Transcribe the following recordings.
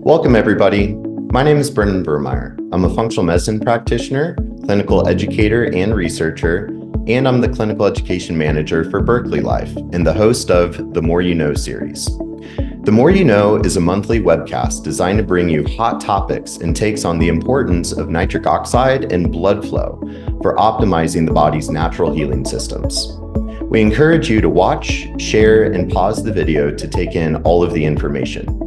Welcome, everybody. My name is Brendan Vermeyer. I'm a functional medicine practitioner, clinical educator, and researcher, and I'm the clinical education manager for Berkeley Life and the host of The More You Know series. The More You Know is a monthly webcast designed to bring you hot topics and takes on the importance of nitric oxide and blood flow for optimizing the body's natural healing systems. We encourage you to watch, share, and pause the video to take in all of the information.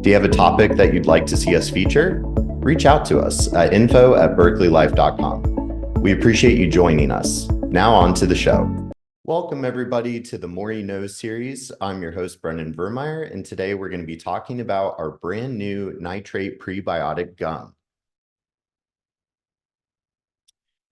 Do you have a topic that you'd like to see us feature? Reach out to us at info@berkeleylife.com. We appreciate you joining us. Now on to the show. Welcome, everybody, to the More You Know series. I'm your host, Brendan Vermeyer, and today we're going to be talking about our brand new Nitrate Prebiotic Gum.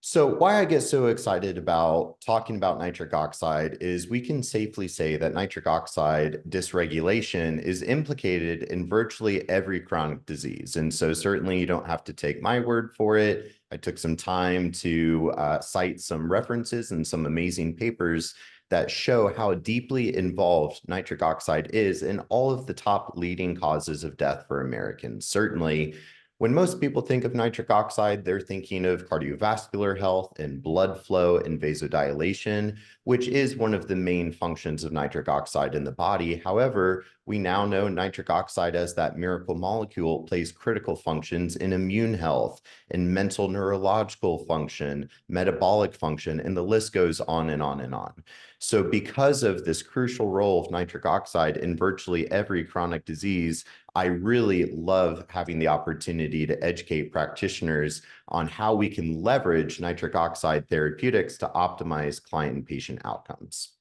So why I get so excited about talking about nitric oxide is we can safely say that nitric oxide dysregulation is implicated in virtually every chronic disease. And so certainly you don't have to take my word for it. I took some time to cite some references and some amazing papers that show how deeply involved nitric oxide is in all of the top leading causes of death for Americans. Certainly, when most people think of nitric oxide, they're thinking of cardiovascular health and blood flow and vasodilation, which is one of the main functions of nitric oxide in the body. However, we now know nitric oxide as that miracle molecule plays critical functions in immune health, in mental neurological function, metabolic function, and the list goes on and on and on. So because of this crucial role of nitric oxide in virtually every chronic disease, I really love having the opportunity to educate practitioners on how we can leverage nitric oxide therapeutics to optimize client and patient outcomes.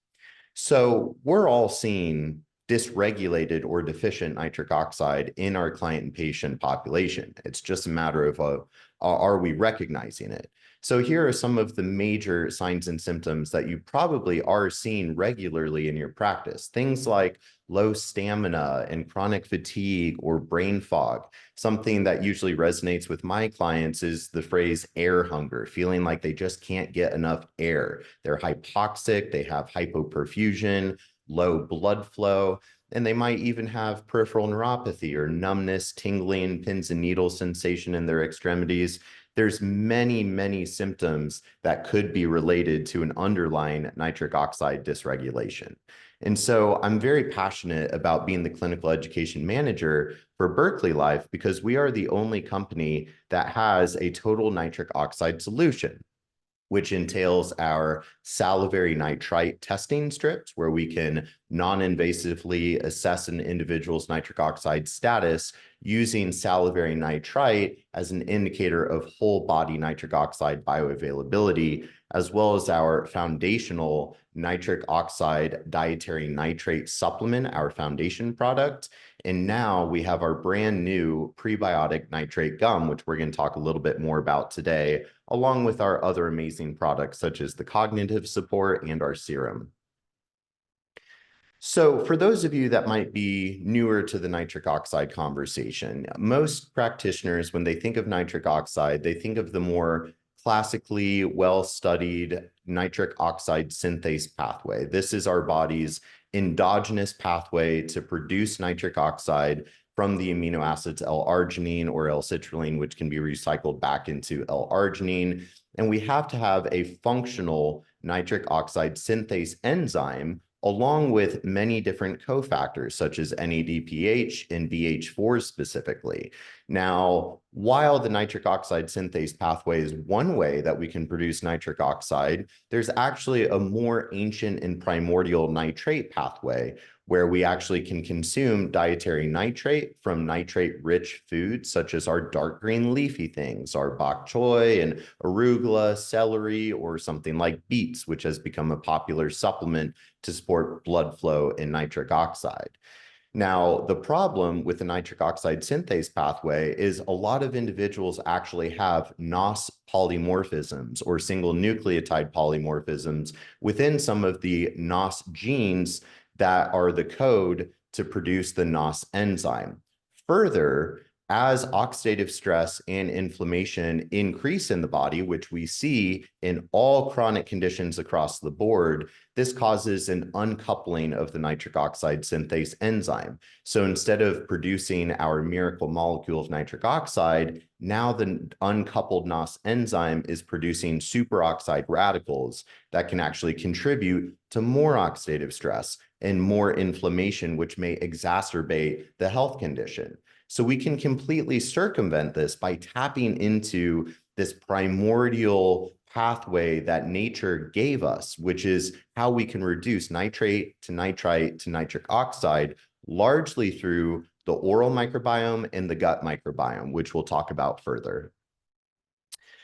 So we're all seeing dysregulated or deficient nitric oxide in our client and patient population. It's just a matter of are we recognizing it? So here are some of the major signs and symptoms that you probably are seeing regularly in your practice. Things like low stamina and chronic fatigue or brain fog. Something that usually resonates with my clients is the phrase air hunger, feeling like they just can't get enough air. They're hypoxic, they have hypoperfusion, low blood flow, and they might even have peripheral neuropathy or numbness, tingling, pins and needles sensation in their extremities. There's many symptoms that could be related to an underlying nitric oxide dysregulation. And so I'm very passionate about being the clinical education manager for Berkeley Life because we are the only company that has a total nitric oxide solution, which entails our salivary nitrite testing strips, where we can non-invasively assess an individual's nitric oxide status using salivary nitrite as an indicator of whole body nitric oxide bioavailability, as well as our foundational nitric oxide dietary nitrate supplement, our foundation product. And now we have our brand new prebiotic nitrate gum, which we're going to talk a little bit more about today, along with our other amazing products such as the cognitive support and our serum. So for those of you that might be newer to the nitric oxide conversation, most practitioners, when they think of nitric oxide, they think of the more classically well-studied nitric oxide synthase pathway. This is our body's endogenous pathway to produce nitric oxide from the amino acids L-arginine or L-citrulline, which can be recycled back into L-arginine. And we have to have a functional nitric oxide synthase enzyme along with many different cofactors such as NADPH and BH4 specifically. Now, while the nitric oxide synthase pathway is one way that we can produce nitric oxide, there's actually a more ancient and primordial nitrate pathway where we actually can consume dietary nitrate from nitrate-rich foods such as our dark green leafy things, our bok choy and arugula, celery, or something like beets, which has become a popular supplement to support blood flow and nitric oxide. Now, the problem with the nitric oxide synthase pathway is a lot of individuals actually have NOS polymorphisms or single nucleotide polymorphisms within some of the NOS genes that are the code to produce the NOS enzyme. Further, As oxidative stress and inflammation increase in the body, which we see in all chronic conditions across the board, this causes an uncoupling of the nitric oxide synthase enzyme. So instead of producing our miracle molecule of nitric oxide, now the uncoupled NOS enzyme is producing superoxide radicals that can actually contribute to more oxidative stress and more inflammation, which may exacerbate the health condition. So we can completely circumvent this by tapping into this primordial pathway that nature gave us, which is how we can reduce nitrate to nitrite to nitric oxide, largely through the oral microbiome and the gut microbiome, which we'll talk about further.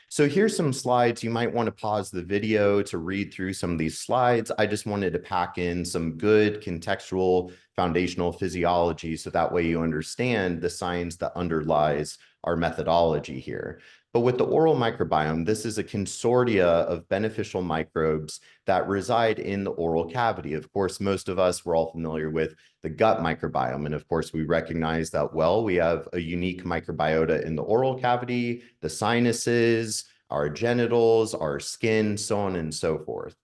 So here's some slides. You might want to pause the video to read through some of these slides. I just wanted to pack in some good contextual foundational physiology so that way you understand the science that underlies our methodology here. But with the oral microbiome, this is a consortia of beneficial microbes that reside in the oral cavity. Of course, most of us, we're all familiar with the gut microbiome. And of course, we recognize that, well, we have a unique microbiota in the oral cavity, the sinuses, our genitals, our skin, so on and so forth.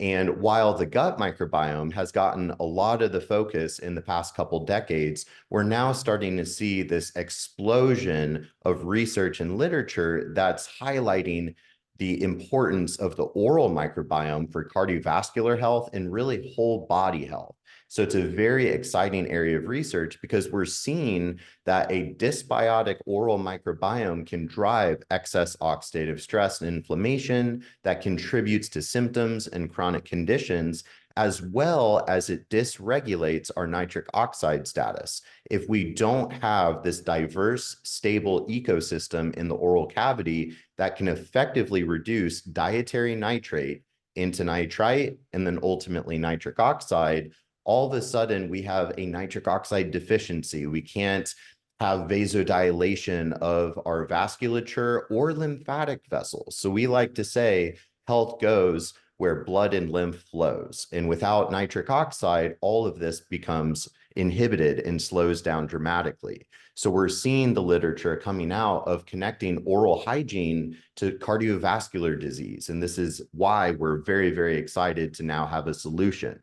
And while the gut microbiome has gotten a lot of the focus in the past couple decades, we're now starting to see this explosion of research and literature that's highlighting the importance of the oral microbiome for cardiovascular health and really whole body health. So it's a very exciting area of research because we're seeing that a dysbiotic oral microbiome can drive excess oxidative stress and inflammation that contributes to symptoms and chronic conditions, as well as it dysregulates our nitric oxide status. If we don't have this diverse, stable ecosystem in the oral cavity that can effectively reduce dietary nitrate into nitrite and then ultimately nitric oxide, all of a sudden we have a nitric oxide deficiency. We can't have vasodilation of our vasculature or lymphatic vessels. So we like to say health goes where blood and lymph flows. And without nitric oxide, all of this becomes inhibited and slows down dramatically. So we're seeing the literature coming out of connecting oral hygiene to cardiovascular disease. And this is why we're very, very excited to now have a solution.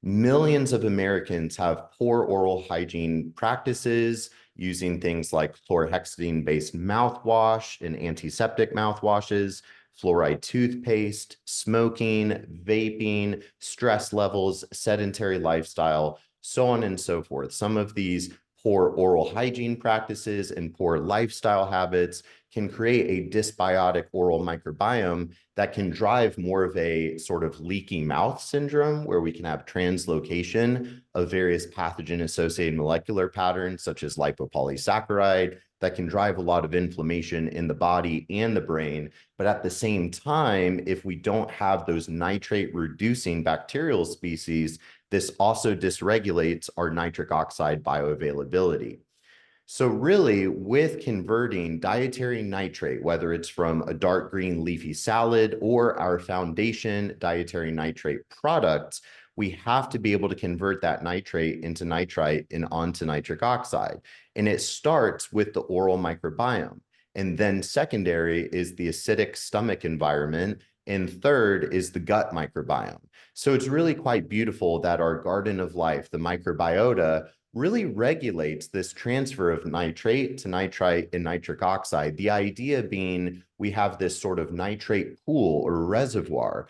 Millions of Americans have poor oral hygiene practices using things like chlorhexidine-based mouthwash and antiseptic mouthwashes, fluoride toothpaste, smoking, vaping, stress levels, sedentary lifestyle, so on and so forth. Some of these poor oral hygiene practices and poor lifestyle habits can create a dysbiotic oral microbiome that can drive more of a sort of leaky mouth syndrome, where we can have translocation of various pathogen-associated molecular patterns, such as lipopolysaccharide, that can drive a lot of inflammation in the body and the brain. But at the same time, if we don't have those nitrate-reducing bacterial species, this also dysregulates our nitric oxide bioavailability. So really, with converting dietary nitrate, whether it's from a dark green leafy salad or our foundation dietary nitrate products, we have to be able to convert that nitrate into nitrite and onto nitric oxide. And it starts with the oral microbiome. And then secondary is the acidic stomach environment. And third is the gut microbiome. So it's really quite beautiful that our garden of life, the microbiota, really regulates this transfer of nitrate to nitrite and nitric oxide. The idea being we have this sort of nitrate pool or reservoir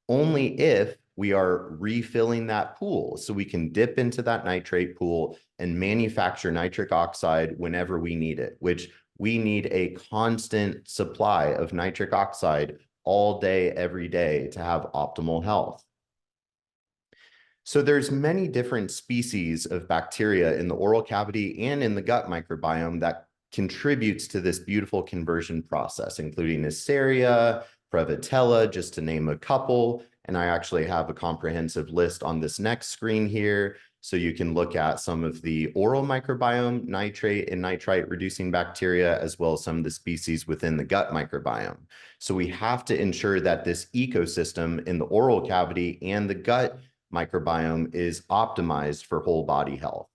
only if we are refilling that pool. So we can dip into that nitrate pool and manufacture nitric oxide whenever we need it, which we need a constant supply of nitric oxide all day, every day to have optimal health. So there's many different species of bacteria in the oral cavity and in the gut microbiome that contributes to this beautiful conversion process, including Neisseria, Prevotella, just to name a couple. And I actually have a comprehensive list on this next screen here. So you can look at some of the oral microbiome, nitrate and nitrite reducing bacteria, as well as some of the species within the gut microbiome. So we have to ensure that this ecosystem in the oral cavity and the gut microbiome is optimized for whole body health.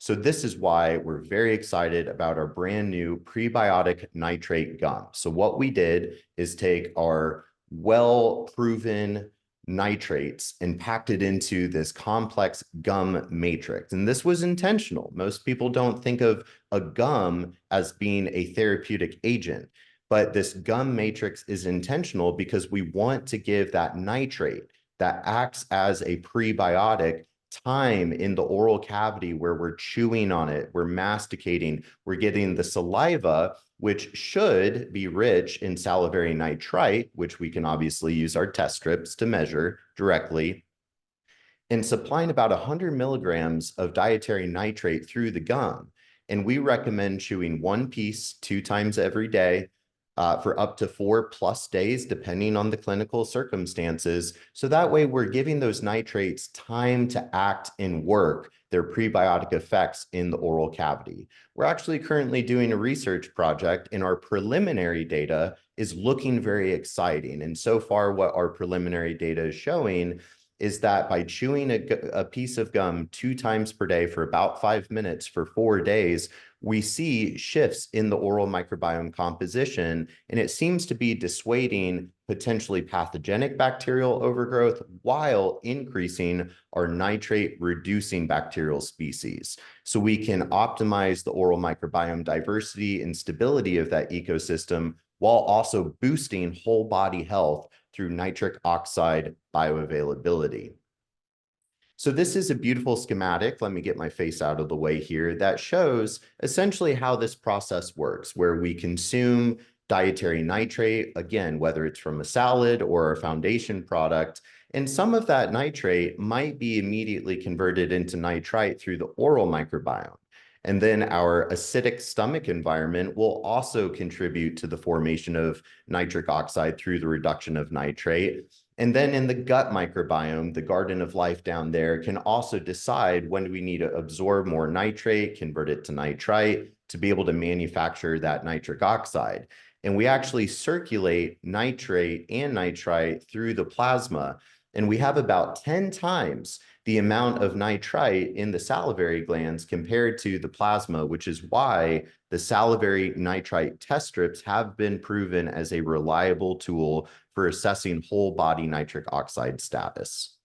So this is why we're very excited about our brand new prebiotic nitrate gum. So what we did is take our well-proven nitrates and packed it into this complex gum matrix. And this was intentional. Most people don't think of a gum as being a therapeutic agent, but this gum matrix is intentional because we want to give that nitrate that acts as a prebiotic time in the oral cavity where we're chewing on it, we're masticating, we're getting the saliva, which should be rich in salivary nitrite, which we can obviously use our test strips to measure directly, and supplying about 100 milligrams of dietary nitrate through the gum. And we recommend chewing one piece 2 times every day for up to 4+ days, depending on the clinical circumstances. So that way we're giving those nitrates time to act and work their prebiotic effects in the oral cavity. We're actually currently doing a research project, and our preliminary data is looking very exciting. And so far, what our preliminary data is showing is that by chewing a piece of gum 2 times per day for about 5 minutes for 4 days, we see shifts in the oral microbiome composition, and it seems to be dissuading potentially pathogenic bacterial overgrowth while increasing our nitrate-reducing bacterial species. So we can optimize the oral microbiome diversity and stability of that ecosystem while also boosting whole body health through nitric oxide bioavailability. So this is a beautiful schematic. Let me get my face out of the way here. That shows essentially how this process works, where we consume dietary nitrate, again, whether it's from a salad or a foundation product, and some of that nitrate might be immediately converted into nitrite through the oral microbiome. And then our acidic stomach environment will also contribute to the formation of nitric oxide through the reduction of nitrate. And then in the gut microbiome, the garden of life down there can also decide when do we need to absorb more nitrate, convert it to nitrite to be able to manufacture that nitric oxide. And we actually circulate nitrate and nitrite through the plasma. And we have about 10 times the amount of nitrite in the salivary glands compared to the plasma, which is why the salivary nitrite test strips have been proven as a reliable tool for assessing whole body nitric oxide status.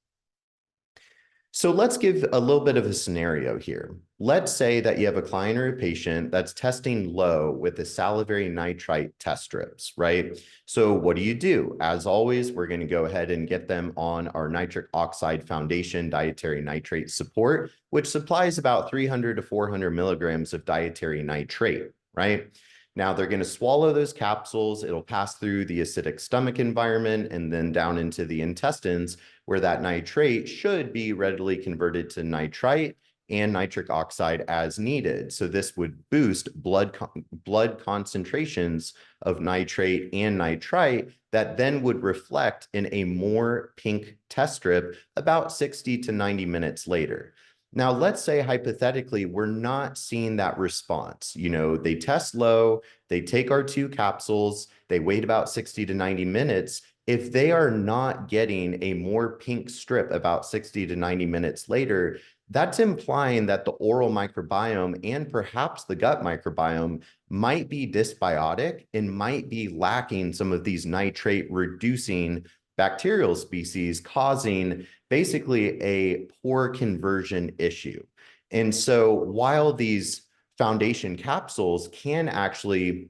So let's give a little bit of a scenario here. Let's say that you have a client or a patient that's testing low with the salivary nitrite test strips, right? So what do? As always, we're going to go ahead and get them on our nitric oxide foundation dietary nitrate support, which supplies about 300 to 400 milligrams of dietary nitrate, right? Now they're going to swallow those capsules. It'll pass through the acidic stomach environment and then down into the intestines, where that nitrate should be readily converted to nitrite and nitric oxide as needed. So this would boost blood concentrations of nitrate and nitrite that then would reflect in a more pink test strip about 60 to 90 minutes later. Now, let's say hypothetically, we're not seeing that response. You know, they test low, they take our 2 capsules, they wait about 60 to 90 minutes. If they are not getting a more pink strip about 60 to 90 minutes later, that's implying that the oral microbiome and perhaps the gut microbiome might be dysbiotic and might be lacking some of these nitrate reducing bacterial species, causing basically a poor conversion issue. And so while these foundation capsules can actually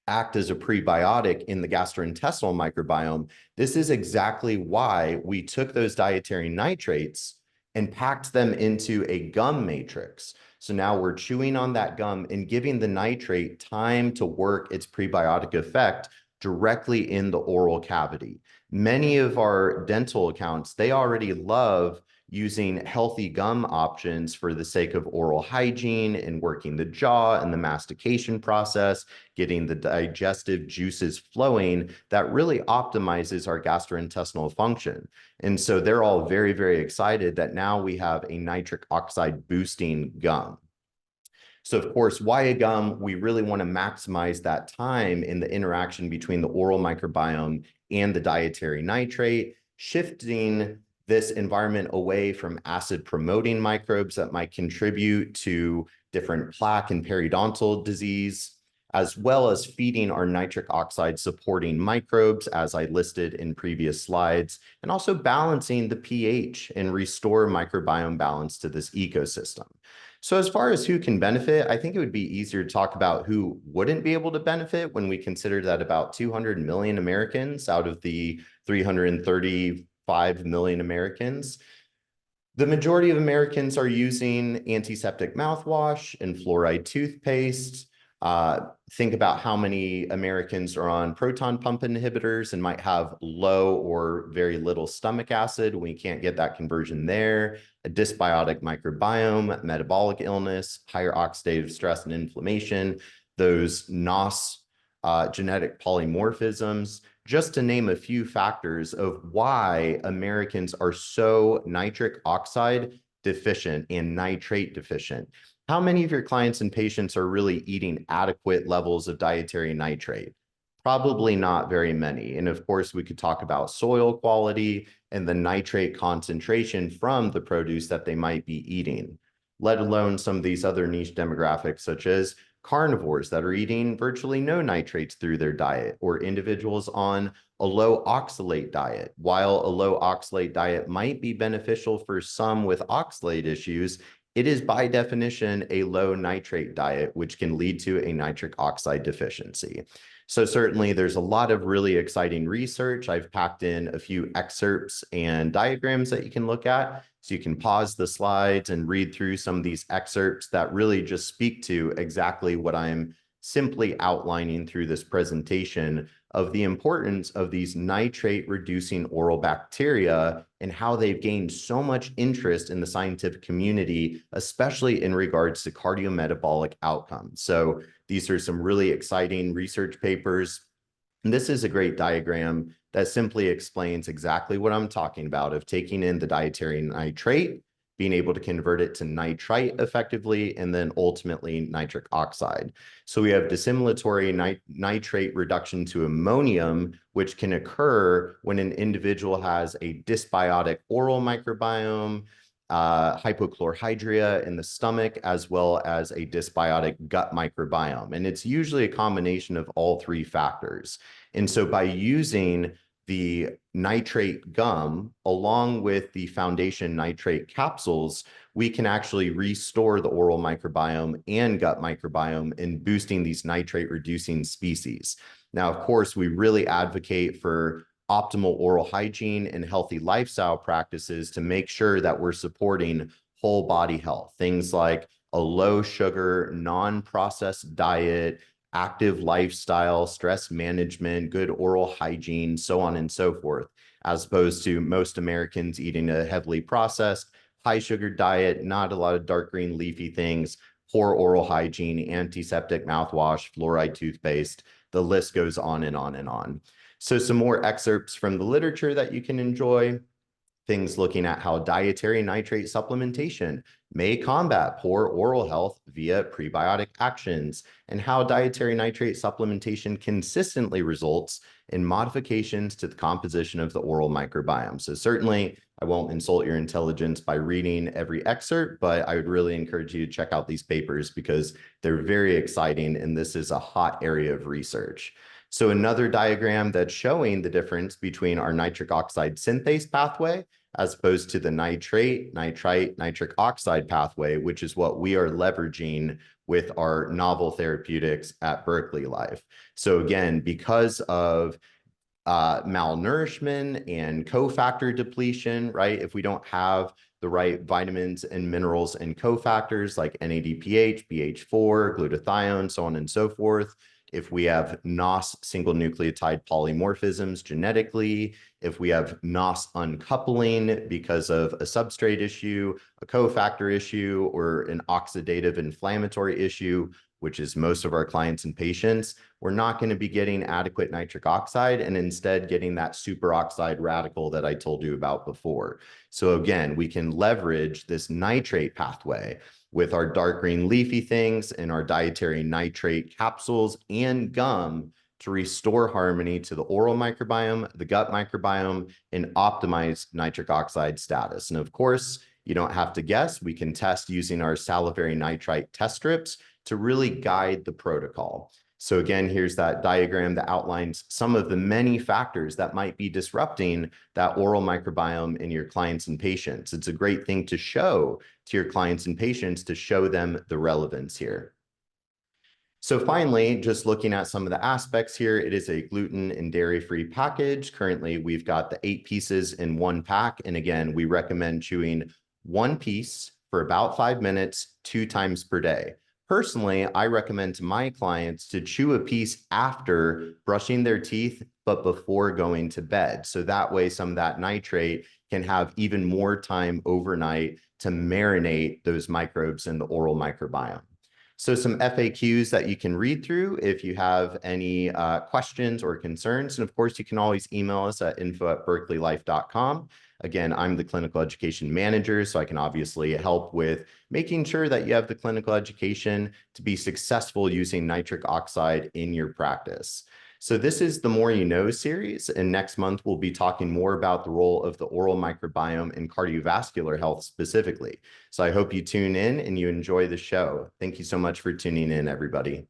act as a prebiotic in the gastrointestinal microbiome, this is exactly why we took those dietary nitrates and packed them into a gum matrix. So now we're chewing on that gum and giving the nitrate time to work its prebiotic effect directly in the oral cavity. Many of our dental accounts, they already love using healthy gum options for the sake of oral hygiene and working the jaw and the mastication process, getting the digestive juices flowing that really optimizes our gastrointestinal function. And so they're all very, very excited that now we have a nitric oxide boosting gum. So of course, why a gum? We really want to maximize that time in the interaction between the oral microbiome and the dietary nitrate, shifting this environment away from acid-promoting microbes that might contribute to different plaque and periodontal disease, as well as feeding our nitric oxide supporting microbes, as I listed in previous slides, and also balancing the pH and restore microbiome balance to this ecosystem. So as far as who can benefit, I think it would be easier to talk about who wouldn't be able to benefit when we consider that about 200 million Americans out of the 335 million Americans, the majority of Americans are using antiseptic mouthwash and fluoride toothpaste. Think about how many Americans are on proton pump inhibitors and might have low or very little stomach acid. We can't get that conversion there. A dysbiotic microbiome, metabolic illness, higher oxidative stress and inflammation, those NOS genetic polymorphisms, just to name a few factors of why Americans are so nitric oxide deficient and nitrate deficient. How many of your clients and patients are really eating adequate levels of dietary nitrate? Probably not very many. And of course, we could talk about soil quality and the nitrate concentration from the produce that they might be eating, let alone some of these other niche demographics, such as carnivores that are eating virtually no nitrates through their diet, or individuals on a low oxalate diet. While a low oxalate diet might be beneficial for some with oxalate issues, it is by definition a low nitrate diet, which can lead to a nitric oxide deficiency. So certainly there's a lot of really exciting research. I've packed in a few excerpts and diagrams that you can look at. So you can pause the slides and read through some of these excerpts that really just speak to exactly what I'm simply outlining through this presentation of the importance of these nitrate-reducing oral bacteria and how they've gained so much interest in the scientific community, especially in regards to cardiometabolic outcomes. So these are some really exciting research papers. And this is a great diagram that simply explains exactly what I'm talking about of taking in the dietary nitrate, being able to convert it to nitrite effectively, and then ultimately nitric oxide. So we have dissimilatory nitrate reduction to ammonium, which can occur when an individual has a dysbiotic oral microbiome, hypochlorhydria in the stomach, as well as a dysbiotic gut microbiome. And it's usually a combination of all three factors. And so by using the nitrate gum along with the foundation nitrate capsules, we can actually restore the oral microbiome and gut microbiome in boosting these nitrate reducing species. Now, of course, we really advocate for optimal oral hygiene and healthy lifestyle practices to make sure that we're supporting whole body health. Things like a low sugar, non-processed diet, active lifestyle, stress management, good oral hygiene, so on and so forth, as opposed to most Americans eating a heavily processed, high sugar diet, not a lot of dark green leafy things, poor oral hygiene, antiseptic mouthwash, fluoride toothpaste. The list goes on and on and on. So some more excerpts from the literature that you can enjoy. Things looking at how dietary nitrate supplementation may combat poor oral health via prebiotic actions, and how dietary nitrate supplementation consistently results in modifications to the composition of the oral microbiome. So certainly, I won't insult your intelligence by reading every excerpt, but I would really encourage you to check out these papers because they're very exciting, and this is a hot area of research. So another diagram that's showing the difference between our nitric oxide synthase pathway as opposed to the nitrate, nitrite, nitric oxide pathway, which is what we are leveraging with our novel therapeutics at Berkeley Life. So again, because of malnourishment and cofactor depletion, right? If we don't have the right vitamins and minerals and cofactors like NADPH, BH4, glutathione, so on and so forth, if we have NOS single nucleotide polymorphisms genetically, if we have NOS uncoupling because of a substrate issue, a cofactor issue, or an oxidative inflammatory issue, which is most of our clients and patients, we're not going to be getting adequate nitric oxide and instead getting that superoxide radical that I told you about before. So again, we can leverage this nitrate pathway with our dark green leafy things and our dietary nitrate capsules and gum to restore harmony to the oral microbiome, the gut microbiome, and optimize nitric oxide status. And of course, you don't have to guess. We can test using our salivary nitrite test strips to really guide the protocol. So again, here's that diagram that outlines some of the many factors that might be disrupting that oral microbiome in your clients and patients. It's a great thing to show to your clients and patients to show them the relevance here. So finally, just looking at some of the aspects here, it is a gluten and dairy-free package. Currently, we've got the 8 pieces in one pack. And again, we recommend chewing one piece for about 5 minutes, 2 times per day. Personally, I recommend to my clients to chew a piece after brushing their teeth, but before going to bed. So that way, some of that nitrate can have even more time overnight to marinate those microbes in the oral microbiome. So some FAQs that you can read through if you have any questions or concerns. And of course, you can always email us at info@berkeleylife.com. Again, I'm the clinical education manager, so I can obviously help with making sure that you have the clinical education to be successful using nitric oxide in your practice. So this is the More You Know series, and next month we'll be talking more about the role of the oral microbiome in cardiovascular health specifically. So I hope you tune in and you enjoy the show. Thank you so much for tuning in, everybody.